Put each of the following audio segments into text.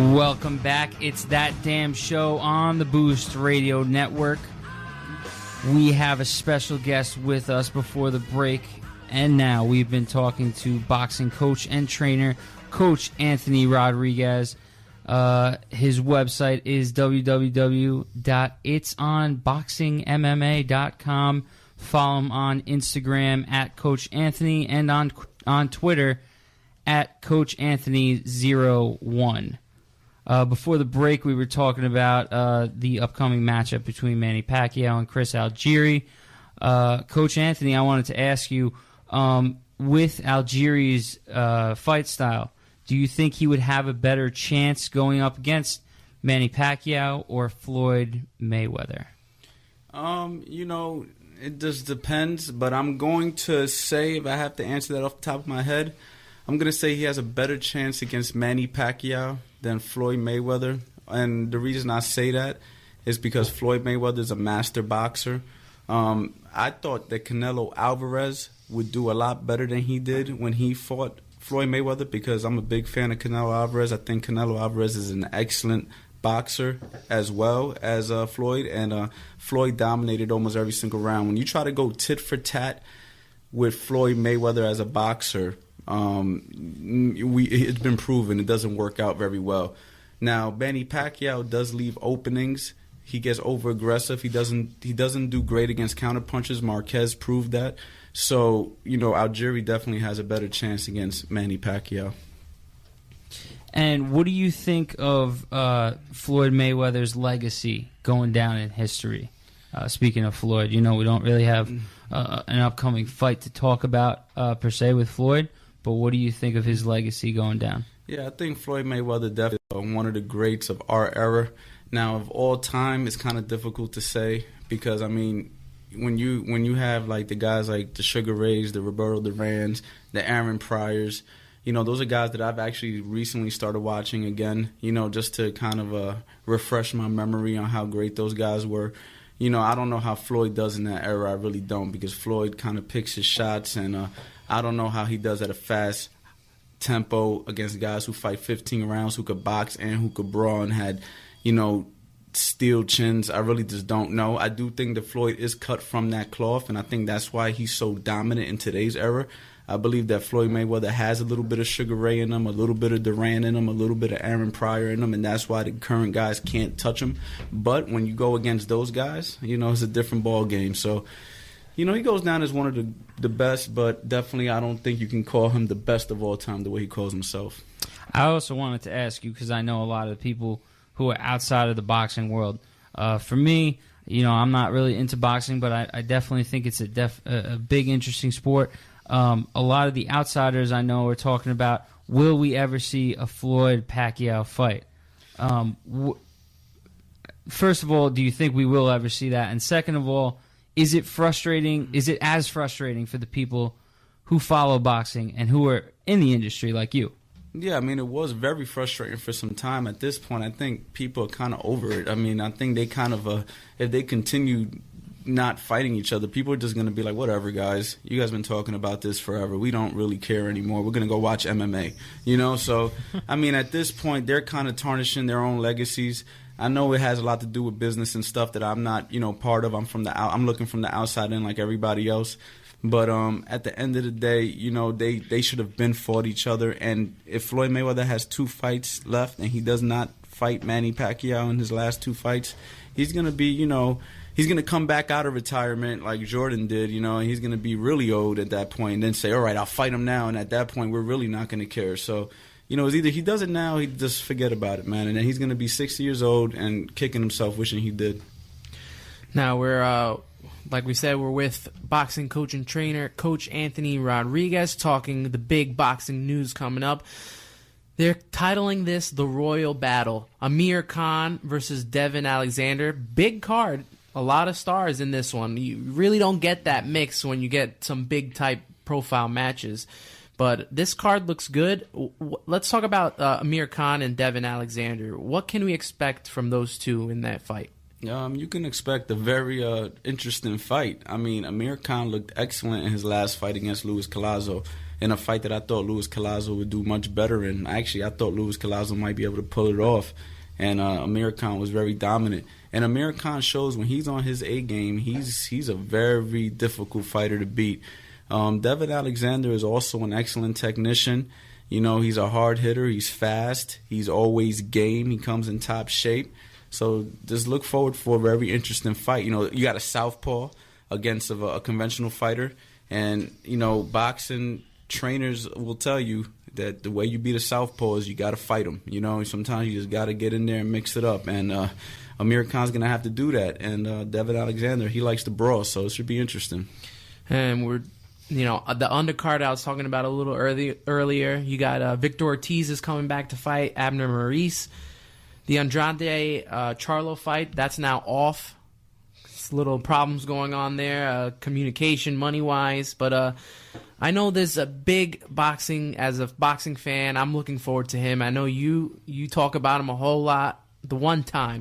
Welcome back. It's That Damn Show on the Boost Radio Network. We have a special guest with us before the break, and now we've been talking to boxing coach and trainer, Coach Anthony Rodriguez. His website is www.itsonboxingmma.com. Follow him on Instagram at Coach Anthony and on Twitter at Coach Anthony01. Before the break, we were talking about the upcoming matchup between Manny Pacquiao and Chris Algieri. Coach Anthony, I wanted to ask you, with Algieri's fight style, do you think he would have a better chance going up against Manny Pacquiao or Floyd Mayweather? It just depends, but I'm going to say, if I have to answer that off the top of my head, I'm going to say he has a better chance against Manny Pacquiao than Floyd Mayweather. And the reason I say that is because Floyd Mayweather is a master boxer. I thought that Canelo Alvarez would do a lot better than he did when he fought Floyd Mayweather, because I'm a big fan of Canelo Alvarez. I think Canelo Alvarez is an excellent boxer as well as Floyd, and Floyd dominated almost every single round. When you try to go tit for tat with Floyd Mayweather as a boxer, it's been proven it doesn't work out very well. Now, Manny Pacquiao does leave openings. He gets over aggressive. He doesn't do great against counterpunches. Marquez proved that. So, Algieri definitely has a better chance against Manny Pacquiao. And what do you think of Floyd Mayweather's legacy going down in history? Speaking of Floyd, we don't really have an upcoming fight to talk about per se with Floyd, but what do you think of his legacy going down? Yeah, I think Floyd Mayweather definitely one of the greats of our era. Now, of all time, it's kind of difficult to say because, when you have like the guys like the Sugar Rays, the Roberto Durans, the Aaron Pryors, those are guys that I've actually recently started watching again, just to kind of refresh my memory on how great those guys were. I don't know how Floyd does in that era. I really don't, because Floyd kind of picks his shots, and I don't know how he does at a fast tempo against guys who fight 15 rounds, who could box and who could brawl and had, steel chins. I really just don't know. I do think that Floyd is cut from that cloth, and I think that's why he's so dominant in today's era. I believe that Floyd Mayweather has a little bit of Sugar Ray in him, a little bit of Duran in him, a little bit of Aaron Pryor in him, and that's why the current guys can't touch him. But when you go against those guys, it's a different ball game. So, he goes down as one of the best, but definitely I don't think you can call him the best of all time the way he calls himself. I also wanted to ask you, because I know a lot of the people who are outside of the boxing world. For me, I'm not really into boxing, but I definitely think it's a big, interesting sport. A lot of the outsiders I know are talking about, will we ever see a Floyd-Pacquiao fight? First of all, do you think we will ever see that? And second of all, is it frustrating? Is it as frustrating for the people who follow boxing and who are in the industry like you? Yeah, it was very frustrating for some time. At this point, I think people are kind of over it. I think they kind of, if they continue not fighting each other, people are just going to be like, whatever, guys. You guys been talking about this forever. We don't really care anymore. We're going to go watch MMA. So, at this point, they're kind of tarnishing their own legacies. I know it has a lot to do with business and stuff that I'm not, part of. I'm looking from the outside in like everybody else. But at the end of the day, they should have been fought each other. And if Floyd Mayweather has 2 fights left and he does not fight Manny Pacquiao in his last 2 fights, he's going to be, he's going to come back out of retirement like Jordan did, and he's going to be really old at that point and then say, all right, I'll fight him now. And at that point, we're really not going to care. So, it's either he does it now, he just forget about it, man. And then he's going to be 60 years old and kicking himself, wishing he did. Now we're, like we said, we're with boxing coach and trainer, Coach Anthony Rodriguez, talking the big boxing news coming up. They're titling this The Royal Battle. Amir Khan versus Devon Alexander. Big card. A lot of stars in this one. You really don't get that mix when you get some big type profile matches. But this card looks good. Let's talk about Amir Khan and Devon Alexander. What can we expect from those two in that fight? You can expect a very interesting fight. Amir Khan looked excellent in his last fight against Luis Collazo. in a fight that I thought Luis Collazo would do much better in. Actually, I thought Luis Collazo might be able to pull it off, and Amir Khan was very dominant. And Amir Khan shows when he's on his A game, he's a very difficult fighter to beat. Devon Alexander is also an excellent technician. You know, he's a hard hitter. He's fast. He's always game. He comes in top shape. So just look forward for a very interesting fight. You know, you got a southpaw against a conventional fighter. And, you know, boxing trainers will tell you that the way you beat a southpaw is you got to fight him. You know, sometimes you just got to get in there and mix it up. And Amir Khan's going to have to do that. And Devon Alexander, he likes to brawl, so it should be interesting. And we're, you know, the undercard I was talking about a little earlier. You got Victor Ortiz is coming back to fight Abner Maurice. The Andrade Charlo fight, that's now off. There's little problems going on there, communication, money-wise. But I know there's a big boxing, as a boxing fan, I'm looking forward to him. I know you talk about him a whole lot.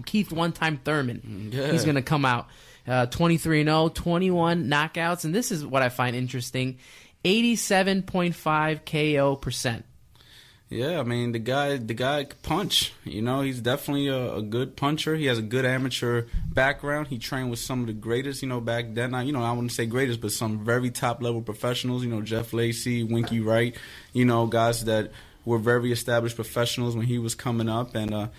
Keith one-time Thurman. Yeah. He's going to come out 23-0, 21 knockouts. And this is what I find interesting, 87.5 KO percent. Yeah, I mean, the guy could punch. You know, he's definitely a good puncher. He has a good amateur background. He trained with some of the greatest, you know, back then. I wouldn't say greatest, but some very top-level professionals. You know, Jeff Lacey, Winky Wright, you know, guys that were very established professionals when he was coming up. And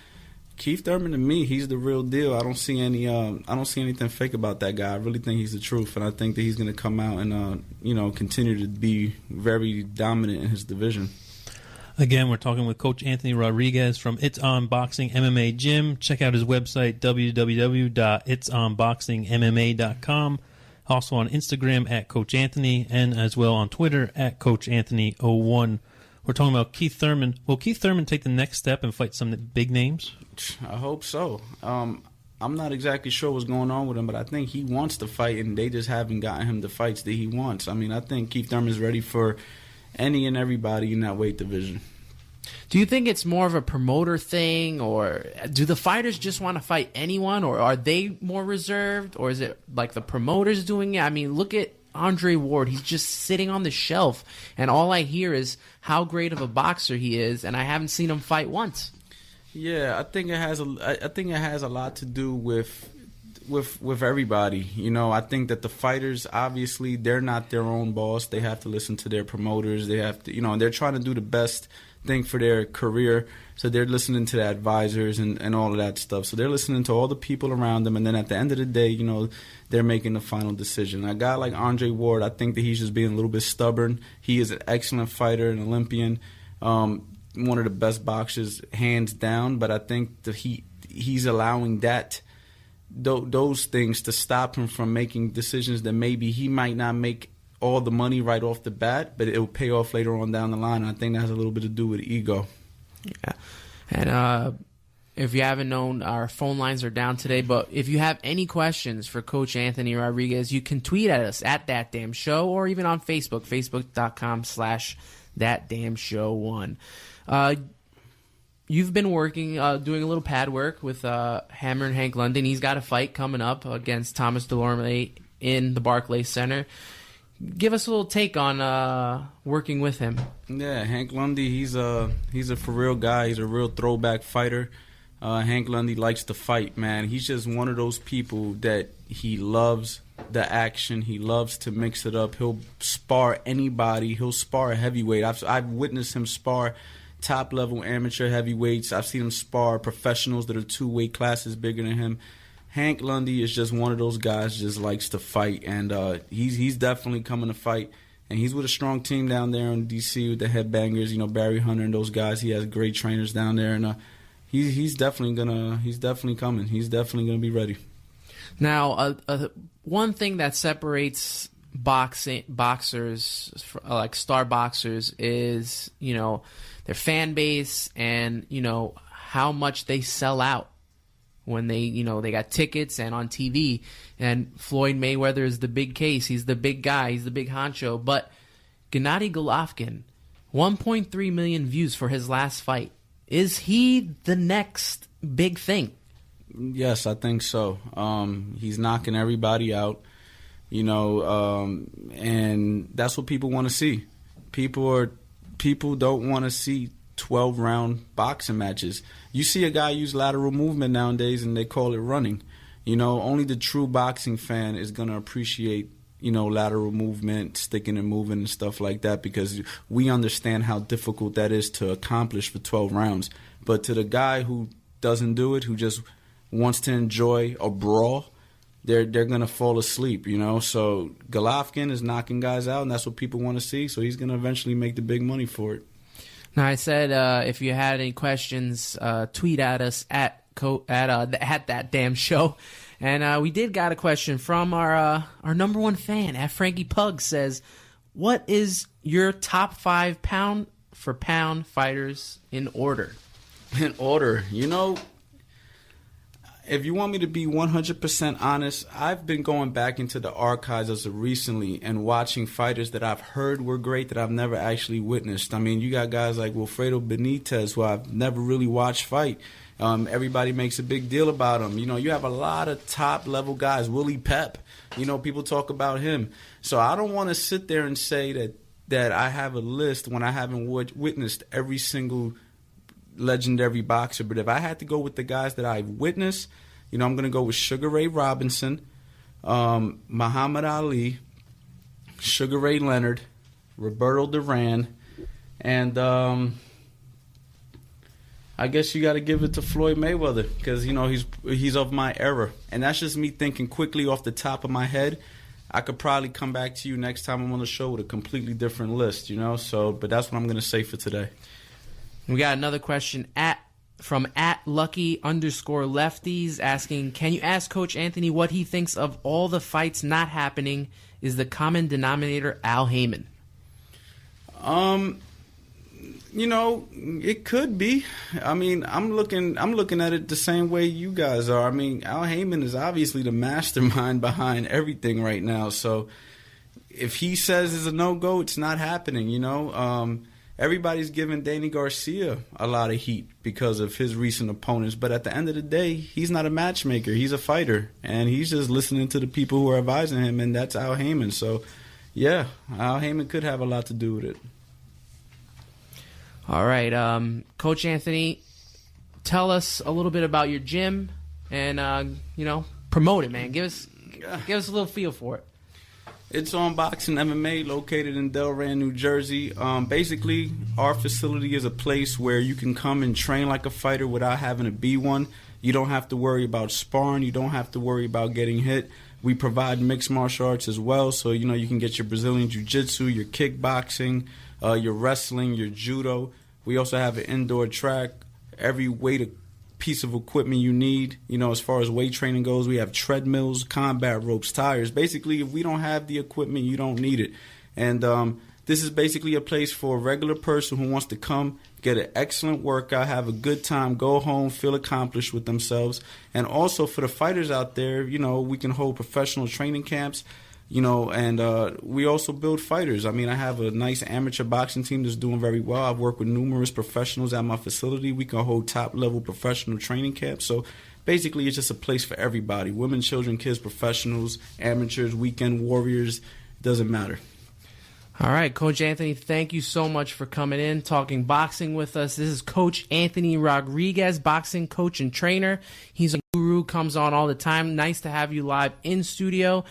Keith Thurman, to me, he's the real deal. I don't see anything fake about that guy. I really think he's the truth, and I think that he's going to come out and, you know, continue to be very dominant in his division. Again, we're talking with Coach Anthony Rodriguez from It's On Boxing MMA Gym. Check out his website, www.itsonboxingmma.com. Also on Instagram at Coach Anthony, and as well on Twitter at Coach Anthony01. We're talking about Keith Thurman. Will Keith Thurman take the next step and fight some big names? I hope so. I'm not exactly sure what's going on with him, but I think he wants to fight, and they just haven't gotten him the fights that he wants. I mean, I think Keith Thurman's ready for any and everybody in that weight division. Do you think it's more of a promoter thing, or do the fighters just want to fight anyone, or are they more reserved, or is it like the promoters doing it? I mean, look at Andre Ward. He's just sitting on the shelf, and all I hear is how great of a boxer he is, and I haven't seen him fight once. Yeah, I think it has a lot to do with everybody. You know, I think that the fighters, obviously, they're not their own boss. They have to listen to their promoters. They have to, you know, and they're trying to do the best thing for their career. So they're listening to the advisors and all of that stuff. So they're listening to all the people around them. And then at the end of the day, you know, they're making the final decision. A guy like Andre Ward, I think that he's just being a little bit stubborn. He is an excellent fighter, an Olympian, one of the best boxers, hands down. But I think that he's allowing those things to stop him from making decisions that maybe he might not make all the money right off the bat, but it will pay off later on down the line. And I think that has a little bit to do with ego. Yeah. And if you haven't known, our phone lines are down today. But if you have any questions for Coach Anthony Rodriguez, you can tweet at us at That Damn Show, or even on Facebook, facebook.com/ThatDamnShow1. You've been working, doing a little pad work with Hammerin Hank Lundy. He's got a fight coming up against Thomas Delorme in the Barclays Center. Give us a little take on working with him. Yeah, Hank Lundy, he's a for real guy. He's a real throwback fighter. Hank Lundy likes to fight, man. He's just one of those people that he loves the action. He loves to mix it up. He'll spar anybody. He'll spar a heavyweight. I've witnessed him spar top-level amateur heavyweights. I've seen him spar professionals that are 2 weight classes bigger than him. Hank Lundy is just one of those guys just likes to fight, and he's definitely coming to fight. And he's with a strong team down there in D.C. with the Headbangers, you know, Barry Hunter and those guys. He has great trainers down there, and he's definitely coming. He's definitely gonna be ready. Now, one thing that separates boxers, like star boxers, is, you know, their fan base and, you know, how much they sell out when they, you know, they got tickets and on TV. And Floyd Mayweather is the big case. He's the big guy. He's the big honcho. But Gennady Golovkin, 1.3 million views for his last fight. Is he the next big thing? Yes, I think so. He's knocking everybody out, you know, and that's what people want to see. People don't want to see 12-round boxing matches. You see a guy use lateral movement nowadays, and they call it running. Only the true boxing fan is going to appreciate, lateral movement, sticking and moving and stuff like that, because we understand how difficult that is to accomplish for 12 rounds. But to the guy who doesn't do it, who just wants to enjoy a brawl, they're going to fall asleep, So Golovkin is knocking guys out, and that's what people want to see. So he's going to eventually make the big money for it. Now, I said if you had any questions, tweet at us at that damn show. And we did got a question from our number one fan, at Frankie Pug, says, what is your top 5 pound-for-pound fighters in order? In order, if you want me to be 100% honest, I've been going back into the archives as of recently and watching fighters that I've heard were great that I've never actually witnessed. I mean, you got guys like Wilfredo Benitez, who I've never really watched fight. Everybody makes a big deal about him. You have a lot of top-level guys. Willie Pep, people talk about him. So I don't want to sit there and say that I have a list when I haven't witnessed every single legendary boxer. But if I had to go with the guys that I've witnessed, I'm going to go with Sugar Ray Robinson, Muhammad Ali, Sugar Ray Leonard, Roberto Duran, and I guess you got to give it to Floyd Mayweather, because he's of my era, and that's just me thinking quickly off the top of my head. I could probably come back to you next time I'm on the show with a completely different list, So, but that's what I'm going to say for today. We got another question from @lucky_lefties asking, can you ask Coach Anthony what he thinks of all the fights not happening? Is the common denominator Al Heyman? It could be. I mean, I'm looking at it the same way you guys are. I mean, Al Heyman is obviously the mastermind behind everything right now. So if he says it's a no-go, it's not happening, Everybody's giving Danny Garcia a lot of heat because of his recent opponents. But at the end of the day, he's not a matchmaker. He's a fighter. And he's just listening to the people who are advising him, and that's Al Heyman. So, yeah, Al Heyman could have a lot to do with it. All right. Coach Anthony, tell us a little bit about your gym and, promote it, man. Give us a little feel for it. It's on Boxing MMA, located in Delran, New Jersey. Basically, our facility is a place where you can come and train like a fighter without having to be one. You don't have to worry about sparring. You don't have to worry about getting hit. We provide mixed martial arts as well, so you can get your Brazilian Jiu-Jitsu, your kickboxing, your wrestling, your judo. We also have an indoor track. Every weight piece of equipment you need, as far as weight training goes. We have treadmills, combat ropes, tires. Basically, if we don't have the equipment, you don't need it. And this is basically a place for a regular person who wants to come, get an excellent workout, have a good time, go home, feel accomplished with themselves. And also for the fighters out there, we can hold professional training camps, and we also build fighters. I mean, I have a nice amateur boxing team that's doing very well. I've worked with numerous professionals at my facility. We can hold top-level professional training camps. So basically, it's just a place for everybody. Women, children, kids, professionals, amateurs, weekend warriors. Doesn't matter. All right, Coach Anthony, thank you so much for coming in, talking boxing with us. This is Coach Anthony Rodriguez, boxing coach and trainer. He's a guru, comes on all the time. Nice to have you live in studio.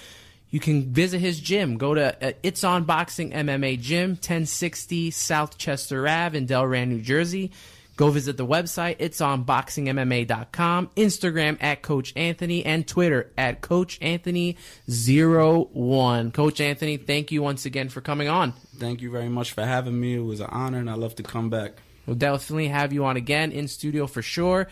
You can visit his gym. Go to It's On Boxing MMA Gym, 1060 South Chester Ave in Delran, New Jersey. Go visit the website, itsonboxingmma.com, Instagram at Coach Anthony, and Twitter at Coach Anthony01. Coach Anthony, thank you once again for coming on. Thank you very much for having me. It was an honor, and I'd love to come back. We'll definitely have you on again in studio for sure.